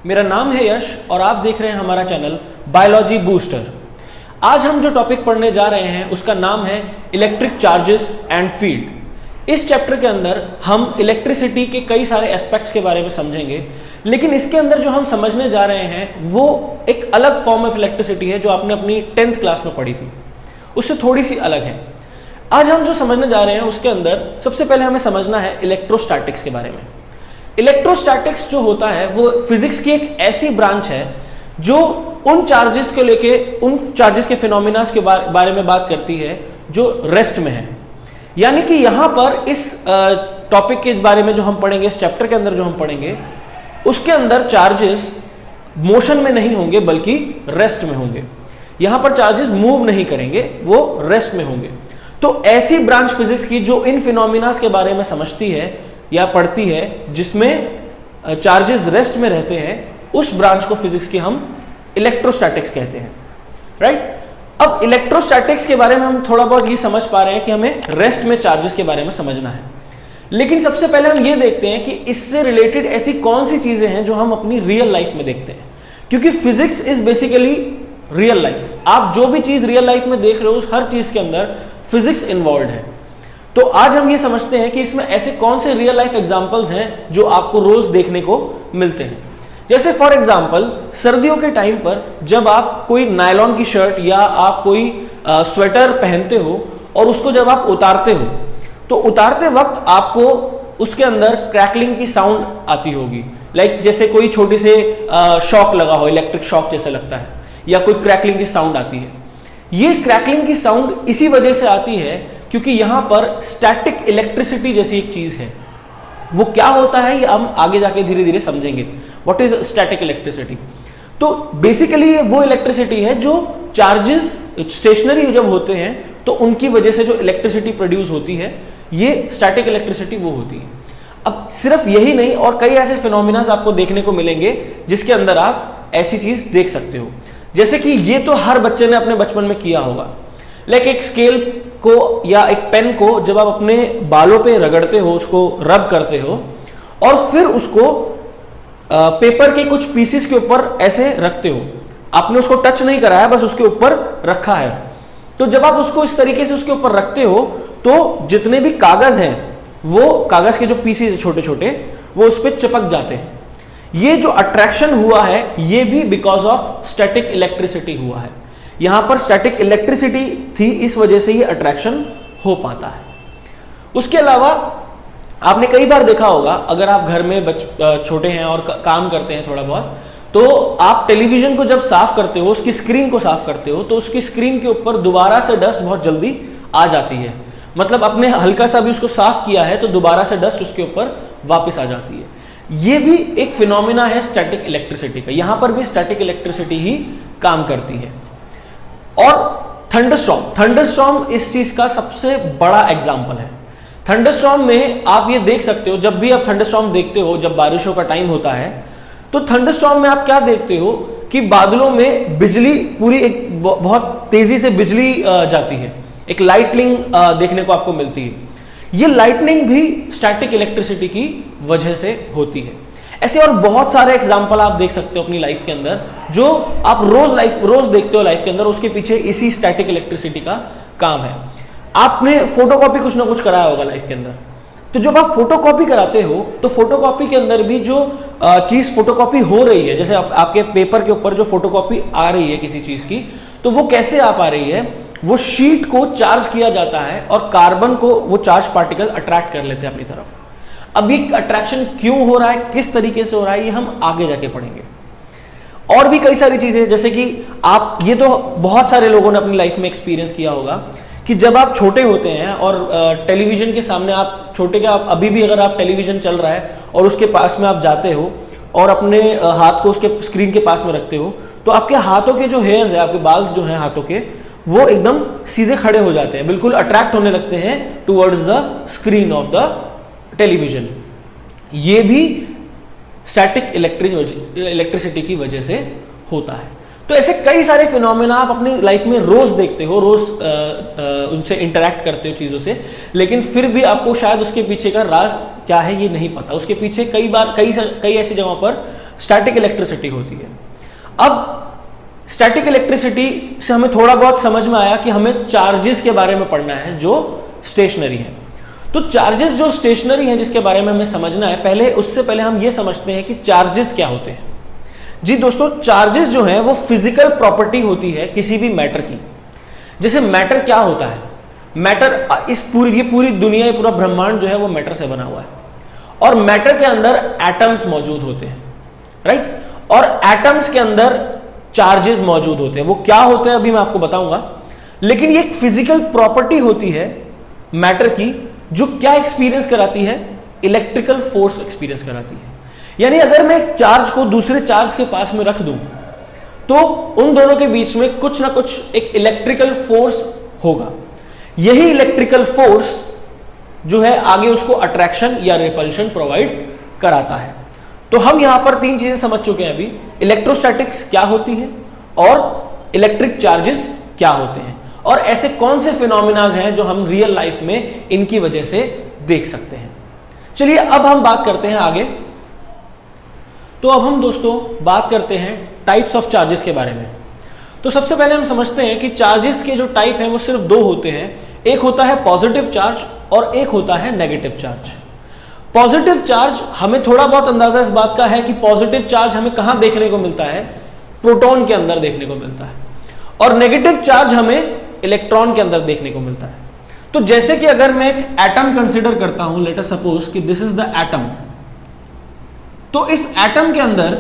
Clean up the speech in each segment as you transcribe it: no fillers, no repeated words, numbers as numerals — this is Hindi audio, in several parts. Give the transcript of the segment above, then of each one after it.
मेरा नाम है यश और आप देख रहे हैं हमारा चैनल बायोलॉजी बूस्टर। आज हम जो टॉपिक पढ़ने जा रहे हैं उसका नाम है इलेक्ट्रिक चार्जेस एंड फील्ड। इस चैप्टर के अंदर हम इलेक्ट्रिसिटी के कई सारे एस्पेक्ट्स के बारे में समझेंगे, लेकिन इसके अंदर जो हम समझने जा रहे हैं वो एक अलग फॉर्म ऑफ इलेक्ट्रिसिटी है जो आपने अपनी 10th क्लास में पढ़ी थी, उससे थोड़ी सी अलग है। आज हम जो समझने जा रहे हैं उसके अंदर सबसे पहले हमें समझना है इलेक्ट्रोस्टैटिक्स के बारे में। इलेक्ट्रोस्टैटिक्स जो होता है वो फिजिक्स की एक ऐसी ब्रांच है जो उन चार्जेस को लेके उन चार्जेस के फिनोमिनास के बारे में बात करती है जो रेस्ट में है। यानी कि यहां पर इस टॉपिक के बारे में जो हम पढ़ेंगे, इस चैप्टर के अंदर जो हम पढ़ेंगे, उसके अंदर चार्जेस मोशन में नहीं होंगे बल्कि रेस्ट में होंगे। यहां पर चार्जेस मूव नहीं करेंगे, वो रेस्ट में होंगे। तो ऐसी ब्रांच फिजिक्स की जो इन फिनोमिनास के बारे में समझती है या पढ़ती है जिसमें चार्जेस रेस्ट में रहते हैं, उस ब्रांच को फिजिक्स की हम इलेक्ट्रोस्टैटिक्स कहते हैं, राइट। अब इलेक्ट्रोस्टैटिक्स के बारे में हम थोड़ा बहुत ये समझ पा रहे हैं कि हमें रेस्ट में चार्जेस के बारे में समझना है, लेकिन सबसे पहले हम ये देखते हैं कि इससे रिलेटेड ऐसी कौन सी चीजें हैं जो हम अपनी रियल लाइफ में देखते हैं, क्योंकि physics is basically real life. आप जो भी चीज रियल लाइफ में देख रहे हो उस हर चीज के अंदर फिजिक्स इन्वॉल्व है। तो आज हम ये समझते हैं कि इसमें ऐसे कौन से रियल लाइफ एग्जांपल्स हैं जो आपको रोज देखने को मिलते हैं। जैसे फॉर एग्जांपल सर्दियों के टाइम पर जब आप कोई नायलॉन की शर्ट या आप कोई स्वेटर पहनते हो और उसको जब आप उतारते हो तो उतारते वक्त आपको उसके अंदर क्रैकलिंग की साउंड आती होगी, लाइक जैसे कोई छोटी से शॉक लगा हो, इलेक्ट्रिक शॉक जैसे लगता है, या कोई क्रैकलिंग की साउंड आती है। ये क्रैकलिंग की साउंड इसी वजह से आती है क्योंकि यहां पर स्टैटिक इलेक्ट्रिसिटी जैसी एक चीज है। वो क्या होता है ये हम आगे जाके धीरे धीरे समझेंगे। What is static electricity? तो बेसिकली वो इलेक्ट्रिसिटी है जो चार्जेस स्टेशनरी जब होते हैं तो उनकी वजह से जो इलेक्ट्रिसिटी प्रोड्यूस होती है, ये स्टैटिक इलेक्ट्रिसिटी वो होती है। अब सिर्फ यही नहीं और कई ऐसे फिनोमिना आपको देखने को मिलेंगे जिसके अंदर आप ऐसी चीज देख सकते हो। जैसे कि ये तो हर बच्चे ने अपने बचपन में किया होगा, लाइक एक स्केल को या एक पेन को जब आप अपने बालों पे रगड़ते हो, उसको रब करते हो और फिर उसको पेपर के कुछ पीसेस के ऊपर ऐसे रखते हो। आपने उसको टच नहीं कराया, बस उसके ऊपर रखा है। तो जब आप उसको इस तरीके से उसके ऊपर रखते हो तो जितने भी कागज हैं वो कागज के जो पीसेस छोटे छोटे वो उस पर चिपक जाते हैं। ये जो अट्रैक्शन हुआ है ये भी बिकॉज ऑफ स्टैटिक इलेक्ट्रिसिटी हुआ है। यहां पर स्टैटिक इलेक्ट्रिसिटी थी, इस वजह से ये अट्रैक्शन हो पाता है। उसके अलावा आपने कई बार देखा होगा, अगर आप घर में छोटे हैं और काम करते हैं थोड़ा बहुत, तो आप टेलीविजन को जब साफ करते हो, उसकी स्क्रीन को साफ करते हो, तो उसकी स्क्रीन के ऊपर दोबारा से डस्ट बहुत जल्दी आ जाती है। मतलब आपने हल्का सा भी उसको साफ किया है तो दोबारा से डस्ट उसके ऊपर वापस आ जाती है। ये भी एक फिनोमिना है स्टैटिक इलेक्ट्रिसिटी का। यहां पर भी स्टैटिक इलेक्ट्रिसिटी ही काम करती है। और थंडरस्टॉर्म इस चीज का सबसे बड़ा एग्जाम्पल है। थंडरस्टॉर्म में आप ये देख सकते हो, जब भी आप थंडरस्टॉर्म देखते हो, जब बारिशों का टाइम होता है, तो थंडरस्टॉर्म में आप क्या देखते हो कि बादलों में बिजली पूरी एक बहुत तेजी से बिजली जाती है, एक लाइटनिंग देखने को आपको मिलती है। ये लाइटनिंग भी स्टैटिक इलेक्ट्रिसिटी की वजह से होती है। ऐसे और बहुत सारे एग्जाम्पल आप देख सकते हो अपनी लाइफ के अंदर जो आप रोज देखते हो लाइफ के अंदर, उसके पीछे इसी स्टैटिक इलेक्ट्रिसिटी का काम है। आपने फोटोकॉपी कुछ ना कुछ कराया होगा लाइफ के अंदर, तो जब आप फोटोकॉपी कराते हो तो फोटोकॉपी के अंदर भी जो चीज फोटोकॉपी हो रही है, जैसे आपके पेपर के ऊपर जो फोटोकॉपी आ रही है किसी चीज की, तो वो कैसे आ पा रही है? वो शीट को चार्ज किया जाता है और कार्बन को वो चार्ज पार्टिकल अट्रैक्ट कर लेते हैं अपनी तरफ। अब ये अट्रैक्शन क्यों हो रहा है, किस तरीके से हो रहा है, ये हम आगे जाके पढ़ेंगे। और भी कई सारी चीजें, जैसे कि आप ये तो बहुत सारे लोगों ने अपनी लाइफ में एक्सपीरियंस किया होगा कि जब आप छोटे होते हैं और टेलीविजन के सामने आप छोटे क्या, अभी भी अगर आप टेलीविजन चल रहा है और उसके पास में आप जाते हो और अपने हाथ को उसके स्क्रीन के पास में रखते हो, तो आपके हाथों के जो हेयर्स है, आपके बाल जो हैं हाथों के, वो एकदम सीधे खड़े हो जाते हैं, बिल्कुल अट्रैक्ट होने लगते हैं towards the screen of the television. ये भी स्टैटिक इलेक्ट्रिसिटी की वजह से होता है। तो ऐसे कई सारे फिनोमेना आप अपनी लाइफ में रोज देखते हो, रोज उनसे इंटरैक्ट करते हो चीजों से, लेकिन फिर भी आपको शायद उसके पीछे का राज क्या है ये नहीं पता। उसके पीछे कई बार कई ऐसी जगहों पर स्टैटिक इलेक्ट्रिसिटी होती है। अब स्टैटिक इलेक्ट्रिसिटी से हमें थोड़ा बहुत समझ में आया कि हमें चार्जेस के बारे में पढ़ना है जो स्टेशनरी है। तो चार्जेस जो स्टेशनरी हैं जिसके बारे में हमें समझना है, पहले उससे पहले हम ये समझते हैं कि चार्जेस क्या होते हैं। जी दोस्तों, चार्जेस जो है वो फिजिकल प्रॉपर्टी होती है किसी भी मैटर की। जैसे मैटर क्या होता है, मैटर ये पूरी दुनिया, ये पूरा ब्रह्मांड जो है वो मैटर से बना हुआ है, और मैटर के अंदर एटम्स मौजूद होते हैं, राइट। और एटम्स के अंदर चार्जेस मौजूद होते हैं। वो क्या होते हैं अभी मैं आपको बताऊंगा, लेकिन ये एक फिजिकल प्रॉपर्टी होती है मैटर की जो क्या एक्सपीरियंस कराती है, इलेक्ट्रिकल फोर्स एक्सपीरियंस कराती है। यानी अगर मैं एक चार्ज को दूसरे चार्ज के पास में रख दूं तो उन दोनों के बीच में कुछ ना कुछ एक इलेक्ट्रिकल फोर्स होगा। यही इलेक्ट्रिकल फोर्स जो है आगे उसको अट्रैक्शन या रिपल्शन प्रोवाइड कराता है। तो हम यहां पर तीन चीजें समझ चुके हैं अभी, इलेक्ट्रोस्टैटिक्स क्या होती है और इलेक्ट्रिक चार्जेस क्या होते हैं, और ऐसे कौन से फिनोमिनाज हैं जो हम रियल लाइफ में इनकी वजह से देख सकते हैं। चलिए अब हम बात करते हैं आगे। तो अब हम दोस्तों बात करते हैं टाइप्स ऑफ चार्जेस के बारे में। तो सबसे पहले हम समझते हैं कि चार्जेस के जो टाइप हैं वो सिर्फ दो होते हैं। एक होता है पॉजिटिव चार्ज और एक होता है नेगेटिव चार्ज। पॉजिटिव चार्ज हमें थोड़ा बहुत अंदाजा इस बात का है कि पॉजिटिव चार्ज हमें कहां देखने को मिलता है, प्रोटॉन के अंदर देखने को मिलता है, और नेगेटिव चार्ज हमें इलेक्ट्रॉन के अंदर देखने को मिलता है। तो जैसे कि अगर मैं एक एटम कंसीडर करता हूं, लेट अस सपोज कि दिस इज द एटम, तो इस एटम के अंदर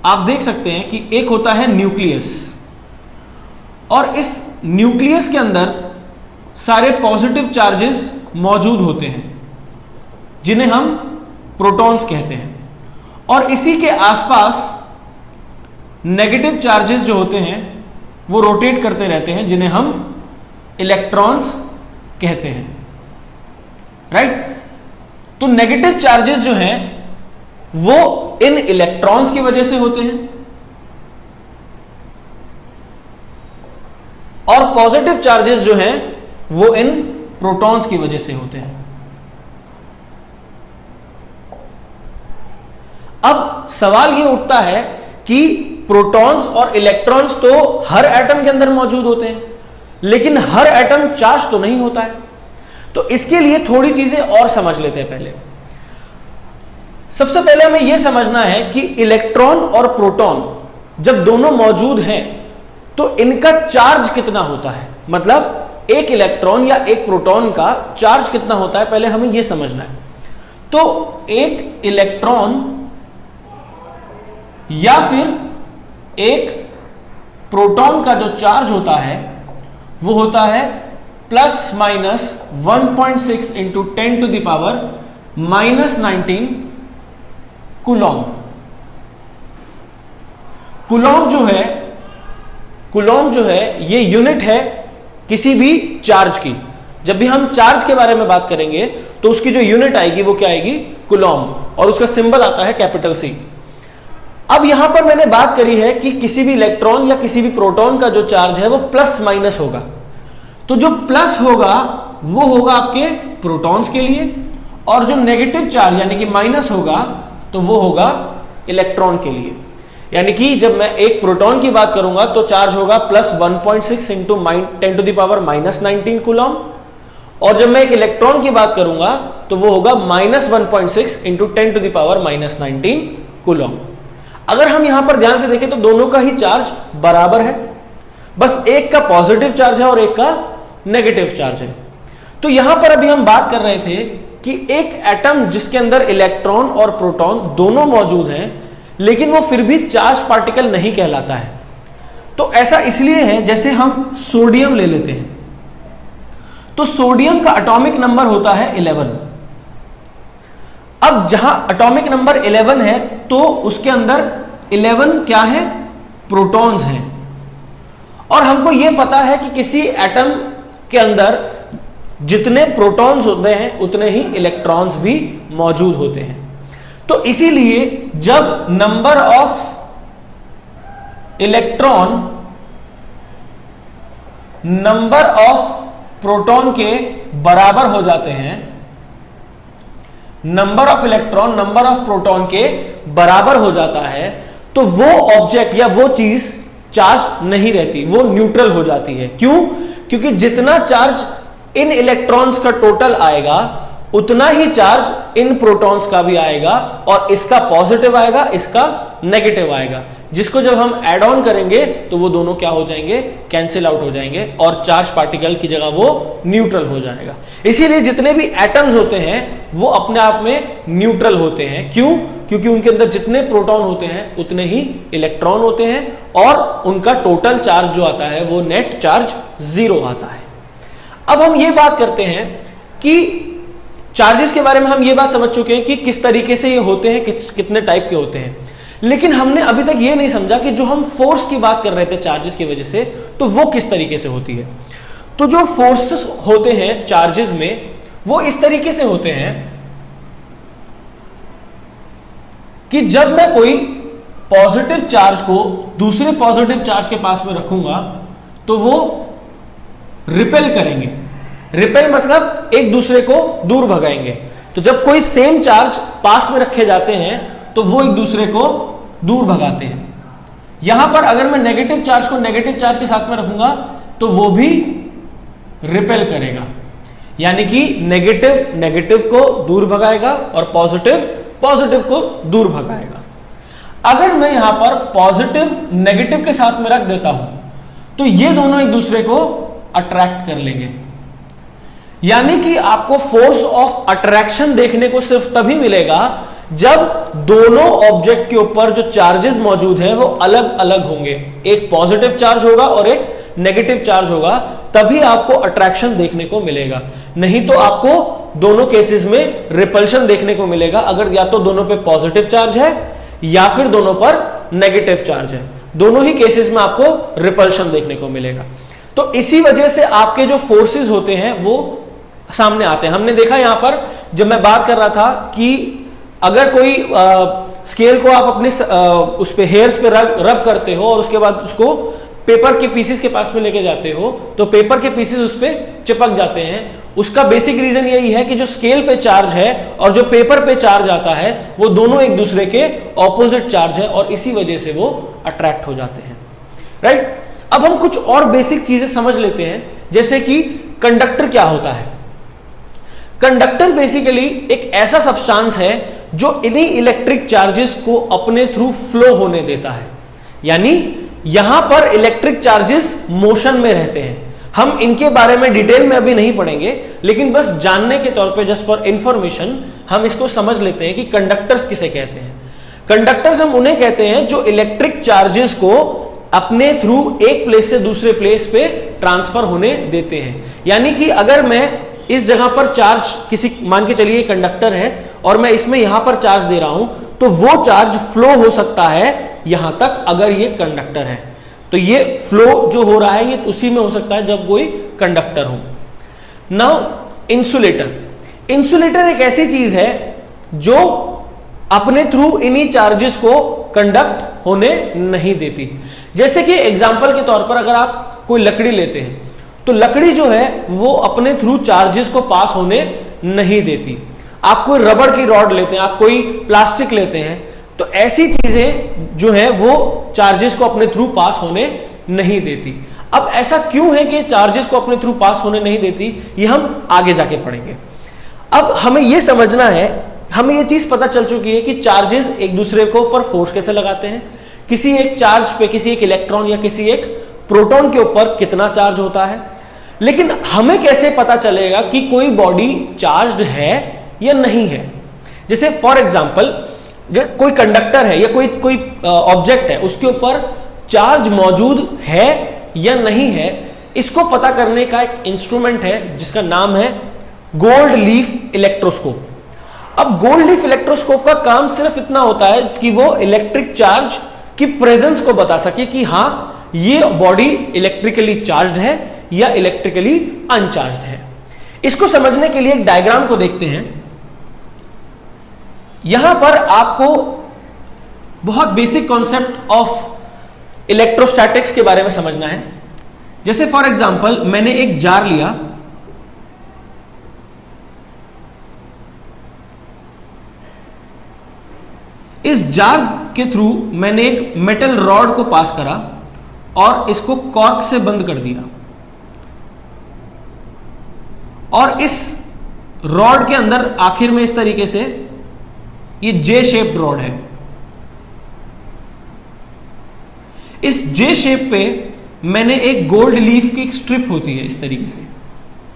आप देख सकते हैं कि एक होता है न्यूक्लियस, और इस न्यूक्लियस के अंदर सारे पॉजिटिव चार्जेस मौजूद होते हैं जिन्हें हम प्रोटॉन्स कहते हैं, और इसी के आसपास नेगेटिव चार्जेस जो होते हैं वो रोटेट करते रहते हैं जिन्हें हम इलेक्ट्रॉन्स कहते हैं, राइट। तो नेगेटिव चार्जेस जो हैं वो इन इलेक्ट्रॉन्स की वजह से होते हैं, और पॉजिटिव चार्जेस जो हैं वो इन प्रोटॉन्स की वजह से होते हैं। अब सवाल ये उठता है कि प्रोटॉन्स और इलेक्ट्रॉन्स तो हर एटम के अंदर मौजूद होते हैं, लेकिन हर एटम चार्ज तो नहीं होता है। तो इसके लिए थोड़ी चीजें और समझ लेते हैं। पहले सबसे पहले हमें यह समझना है कि इलेक्ट्रॉन और प्रोटॉन जब दोनों मौजूद हैं तो इनका चार्ज कितना होता है, मतलब एक इलेक्ट्रॉन या एक प्रोटॉन का चार्ज कितना होता है, पहले हमें यह समझना है। तो एक इलेक्ट्रॉन या फिर एक प्रोटॉन का जो चार्ज होता है वो होता है plus minus 1.6 into 10 to the power minus 19 coulomb. Coulomb जो है ये यूनिट है किसी भी चार्ज की। जब भी हम चार्ज के बारे में बात करेंगे तो उसकी जो यूनिट आएगी वो क्या आएगी, कूलॉम्ब, और उसका सिंबल आता है कैपिटल C। अब यहां पर मैंने बात करी है कि किसी भी इलेक्ट्रॉन या किसी भी प्रोटॉन का जो चार्ज है वो प्लस माइनस होगा। तो जो प्लस होगा वो होगा आपके प्रोटॉन्स के लिए, और जो नेगेटिव चार्ज यानी कि माइनस होगा तो वो होगा इलेक्ट्रॉन के लिए। यानी कि जब मैं एक प्रोटॉन की बात करूंगा तो चार्ज होगा plus 1.6 into 10 to the power minus 19 coulomb, और जब मैं एक इलेक्ट्रॉन की बात करूंगा तो वो होगा minus 1.6 into 10 to the power minus 19 coulomb. अगर हम यहां पर ध्यान से देखें तो दोनों का ही चार्ज बराबर है, बस एक का पॉजिटिव चार्ज है और एक का नेगेटिव चार्ज है। तो यहां पर अभी हम बात कर रहे थे कि एक एटम जिसके अंदर इलेक्ट्रॉन और प्रोटॉन दोनों मौजूद हैं लेकिन वो फिर भी चार्ज पार्टिकल नहीं कहलाता है। तो ऐसा इसलिए है, जैसे हम सोडियम ले लेते हैं तो सोडियम का एटॉमिक नंबर होता है 11। अब जहां एटॉमिक नंबर 11 है तो उसके अंदर 11 क्या है, प्रोटॉन्स हैं, और हमको यह पता है कि किसी एटम के अंदर जितने प्रोटॉन्स होते हैं उतने ही इलेक्ट्रॉन्स भी मौजूद होते हैं। तो इसीलिए जब number of electron number of proton के बराबर हो जाते हैं number of electron number of proton के बराबर हो जाता है तो वो ऑब्जेक्ट या वो चीज चार्ज नहीं रहती, वो न्यूट्रल हो जाती है। क्यों? क्योंकि जितना चार्ज इन इलेक्ट्रॉन्स का टोटल आएगा उतना ही चार्ज इन प्रोटॉन्स का भी आएगा, और इसका पॉजिटिव आएगा, इसका नेगेटिव आएगा, जिसको जब हम ऐड ऑन करेंगे तो वो दोनों क्या हो जाएंगे, कैंसिल आउट हो जाएंगे, और चार्ज पार्टिकल की जगह वो न्यूट्रल हो जाएगा। इसीलिए जितने भी एटम्स होते हैं वो अपने आप में न्यूट्रल होते हैं। क्यों? क्योंकि उनके अंदर जितने प्रोटॉन होते हैं उतने ही इलेक्ट्रॉन होते हैं, और उनका टोटल चार्ज जो आता है वो नेट चार्ज 0 आता है। अब हम ये बात करते हैं कि चार्जेस के बारे में हम ये बात समझ चुके हैं कि किस तरीके से ये होते हैं, कितने टाइप के होते हैं, लेकिन हमने अभी तक ये नहीं समझा कि जो हम फोर्स की बात कर रहे थे चार्जेस की वजह से, तो वो किस तरीके से होती है। तो जो फोर्सेस होते हैं चार्जेस में वो इस तरीके से होते हैं कि जब मैं कोई पॉजिटिव चार्ज को दूसरे पॉजिटिव चार्ज के पास में रखूंगा तो वो रिपेल करेंगे। रिपेल मतलब एक दूसरे को दूर भगाएंगे। तो जब कोई सेम चार्ज पास में रखे जाते हैं तो वो एक दूसरे को दूर भगाते हैं। यहां पर अगर मैं नेगेटिव चार्ज को नेगेटिव चार्ज के साथ में रखूंगा तो वो भी रिपेल करेगा, यानी कि नेगेटिव नेगेटिव को दूर भगाएगा और पॉजिटिव पॉजिटिव को दूर भगाएगा। अगर मैं यहां पर पॉजिटिव नेगेटिव के साथ में रख देता हूं तो ये दोनों एक दूसरे को अट्रैक्ट कर लेंगे, यानी कि आपको फोर्स ऑफ अट्रैक्शन देखने को सिर्फ तभी मिलेगा जब दोनों ऑब्जेक्ट के ऊपर जो चार्जेस मौजूद हैं वो अलग अलग होंगे। एक पॉजिटिव चार्ज होगा और एक नेगेटिव चार्ज होगा, तभी आपको अट्रैक्शन देखने को मिलेगा। नहीं तो आपको दोनों केसेस में रिपल्शन देखने को मिलेगा, अगर या तो दोनों पे पॉजिटिव चार्ज है या फिर दोनों पर नेगेटिव चार्ज है। दोनों ही केसेस में आपको रिपल्शन देखने को मिलेगा। तो इसी वजह से आपके जो फोर्सेस होते हैं वो सामने आते हैं। हमने देखा यहां पर जब मैं बात कर रहा था कि अगर कोई स्केल को आप अपने उस पे हेयर्स पे रब करते हो और उसके बाद उसको पेपर के पीसेस के पास में लेके जाते हो तो पेपर के पीसेस उस पे चिपक जाते हैं। उसका बेसिक रीजन यही है कि जो स्केल पे चार्ज है और जो पेपर पे चार्ज आता है वो दोनों एक दूसरे के ऑपोजिट चार्ज है, और इसी वजह से वो अट्रैक्ट हो जाते हैं। राइट? अब हम कुछ और बेसिक चीजें समझ लेते हैं, जैसे कि कंडक्टर क्या होता है। कंडक्टर बेसिकली एक ऐसा सब्सटेंस है जो इन्हीं इलेक्ट्रिक चार्जेस को अपने थ्रू फ्लो होने देता है, यानी यहां पर इलेक्ट्रिक चार्जेस मोशन में रहते हैं। हम इनके बारे में डिटेल में अभी नहीं पढ़ेंगे, लेकिन बस जानने के तौर पे जस्ट फॉर इंफॉर्मेशन हम इसको समझ लेते हैं कि कंडक्टर्स किसे कहते हैं। कंडक्टर्स हम उन्हें कहते हैं जो इलेक्ट्रिक चार्जेस को अपने थ्रू एक प्लेस से दूसरे प्लेस पे ट्रांसफर होने देते हैं। यानी कि अगर मैं इस जगह पर चार्ज किसी मान के चलिए कंडक्टर है और मैं इसमें यहां पर चार्ज दे रहा हूं तो वो चार्ज फ्लो हो सकता है यहां तक, अगर ये कंडक्टर है तो ये फ्लो जो हो रहा है ये उसी में हो सकता है जब कोई कंडक्टर हो। नाउ इंसुलेटर एक ऐसी चीज है जो अपने थ्रू इन्हीं चार्जेस को कंडक्ट होने नहीं देती। जैसे कि एग्जांपल के तौर पर अगर आप कोई लकड़ी लेते हैं तो लकड़ी जो है वो अपने थ्रू चार्जेस को पास होने नहीं देती। आप कोई रबड़ की रॉड लेते हैं, आप कोई प्लास्टिक लेते हैं, तो ऐसी चीजें जो है वो चार्जेस को अपने थ्रू पास होने नहीं देती। अब ऐसा क्यों है कि चार्जेस को अपने थ्रू पास होने नहीं देती, ये हम आगे जाके पढ़ेंगे। अब हमें यह समझना है, हमें यह चीज पता चल चुकी है कि चार्जेस एक दूसरे को ऊपर फोर्स कैसे लगाते हैं। किसी एक चार्ज पे किसी एक इलेक्ट्रॉन या किसी एक प्रोटॉन के ऊपर कितना चार्ज होता है, लेकिन हमें कैसे पता चलेगा कि कोई बॉडी चार्ज्ड है या नहीं है। जैसे फॉर एग्जांपल कोई कंडक्टर है या कोई ऑब्जेक्ट है, उसके ऊपर चार्ज मौजूद है या नहीं है, इसको पता करने का एक इंस्ट्रूमेंट है जिसका नाम है गोल्ड लीफ इलेक्ट्रोस्कोप। अब गोल्ड लीफ इलेक्ट्रोस्कोप का काम सिर्फ इतना होता है कि वो इलेक्ट्रिक चार्ज की प्रेजेंस को बता सके कि हां ये बॉडी इलेक्ट्रिकली चार्ज्ड है या इलेक्ट्रिकली अनचार्ज्ड है। इसको समझने के लिए एक डायग्राम को देखते हैं। यहां पर आपको बहुत बेसिक कॉन्सेप्ट ऑफ इलेक्ट्रोस्टैटिक्स के बारे में समझना है। जैसे फॉर एग्जांपल मैंने एक जार लिया, इस जार के थ्रू मैंने एक मेटल रॉड को पास करा और इसको कॉर्क से बंद कर दिया, और इस रॉड के अंदर आखिर में इस तरीके से ये जे शेप्ड रॉड है। इस जे शेप पे मैंने एक गोल्ड लीफ की एक स्ट्रिप होती है इस तरीके से,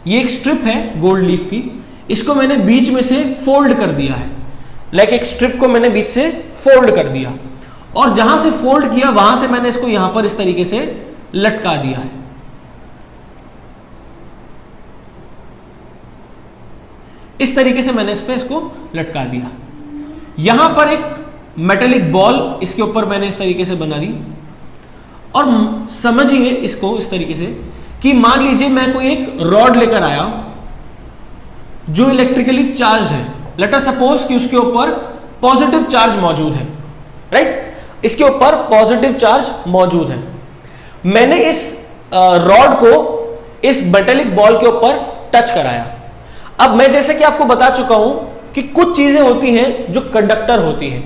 ये एक स्ट्रिप है गोल्ड लीफ की, इसको मैंने बीच में से फोल्ड कर दिया है। लाइक एक स्ट्रिप को मैंने बीच से फोल्ड कर दिया, और जहां से फोल्ड किया वहां से मैंने इसको यहां पर इस तरीके से लटका दिया है। इस तरीके से मैंने इस पे इसको लटका दिया। यहां पर एक मेटेलिक बॉल इसके ऊपर मैंने इस तरीके से बना दी, और समझिए इसको इस तरीके से कि मान लीजिए मैं कोई एक रॉड लेकर आया जो इलेक्ट्रिकली चार्ज है। लेट अस सपोज कि उसके ऊपर पॉजिटिव चार्ज मौजूद है, राइट, इसके ऊपर पॉजिटिव चार्ज मौजूद है। मैंने इस रॉड को इस मेटेलिक बॉल के ऊपर टच कराया। अब मैं जैसे कि आपको बता चुका हूं कि कुछ चीजें होती हैं जो कंडक्टर होती हैं।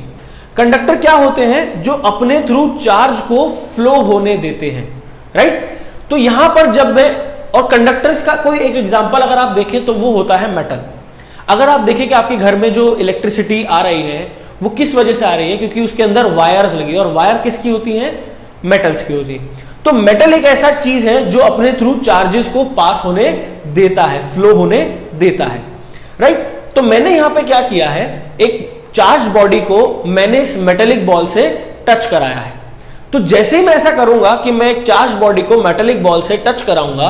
कंडक्टर क्या होते हैं? जो अपने थ्रू चार्ज को फ्लो होने देते हैं, राइट। तो यहां पर जब मैं, और कंडक्टर्स का कोई एक एग्जांपल अगर आप देखें तो वो होता है मेटल। अगर आप देखें कि आपके घर में जो इलेक्ट्रिसिटी आ रही है वो किस वजह से आ रही है, क्योंकि उसके अंदर वायर्स लगी, और वायर किसकी होती है? मेटल्स की होती है। तो मेटल एक ऐसा चीज है जो अपने थ्रू चार्जेस को पास होने देता है, फ्लो होने देता है, राइट। तो मैंने यहां पे क्या किया है, एक चार्ज बॉडी को मैंने इस मेटेलिक बॉल से टच कराया है। तो जैसे ही मैं ऐसा करूंगा कि मैं एक चार्ज बॉडी को मेटेलिक बॉल से टच कराऊंगा,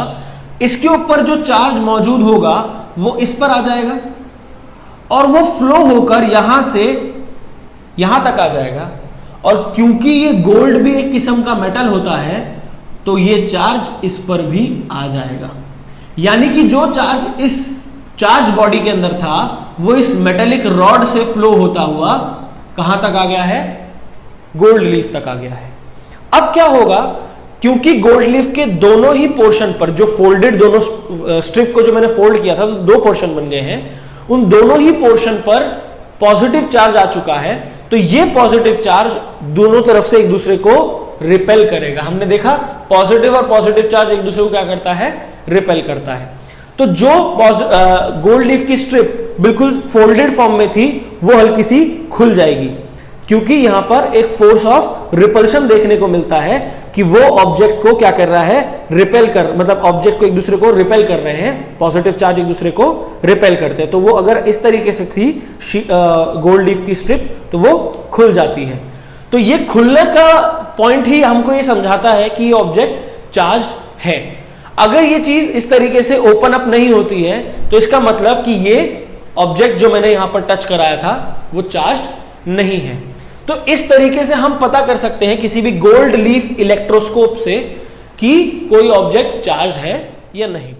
इसके ऊपर जो चार्ज मौजूद होगा वो इस पर आ जाएगा, और वो फ्लो होकर यहां से यहां तक आ जाएगा। और क्योंकि ये गोल्ड भी एक किस्म का मेटल होता है, तो ये चार्ज इस पर भी आ जाएगा। यानी कि जो चार्ज इस चार्ज बॉडी के अंदर था वो इस मेटेलिक रॉड से फ्लो होता हुआ कहां तक आ गया है? गोल्ड लीफ तक आ गया है। अब क्या होगा, क्योंकि गोल्ड लीफ के दोनों ही पोर्शन पर, जो फोल्डेड दोनों स्ट्रिप को जो मैंने फोल्ड किया था तो दो पोर्शन बन गए हैं, उन दोनों ही पोर्शन पर पॉजिटिव चार्ज आ चुका है। तो ये पॉजिटिव चार्ज दोनों तरफ से एक दूसरे को रिपेल करेगा। हमने देखा पॉजिटिव और पॉजिटिव चार्ज एक दूसरे को क्या करता है? रिपेल करता है। तो जो गोल्ड लीफ की स्ट्रिप बिल्कुल फोल्डेड फॉर्म में थी वो हल्की सी खुल जाएगी, क्योंकि यहां पर एक फोर्स ऑफ रिपल्शन देखने को मिलता है कि वो ऑब्जेक्ट को क्या कर रहा है? रिपेल कर, मतलब ऑब्जेक्ट को एक दूसरे को रिपेल कर रहे हैं। पॉजिटिव चार्ज एक दूसरे को रिपेल करते हैं। तो वो अगर इस तरीके से थी गोल्ड लीफ की स्ट्रिप तो वो खुल जाती है। तो ये खुलने का पॉइंट ही हमको ये समझाता है कि ये ऑब्जेक्ट चार्ज है। अगर ये चीज इस तरीके से ओपन अप नहीं होती है तो इसका मतलब कि ये ऑब्जेक्ट जो मैंने यहां पर टच कराया था वो चार्ज नहीं है। तो इस तरीके से हम पता कर सकते हैं किसी भी गोल्ड लीफ इलेक्ट्रोस्कोप से कि कोई ऑब्जेक्ट चार्ज है या नहीं।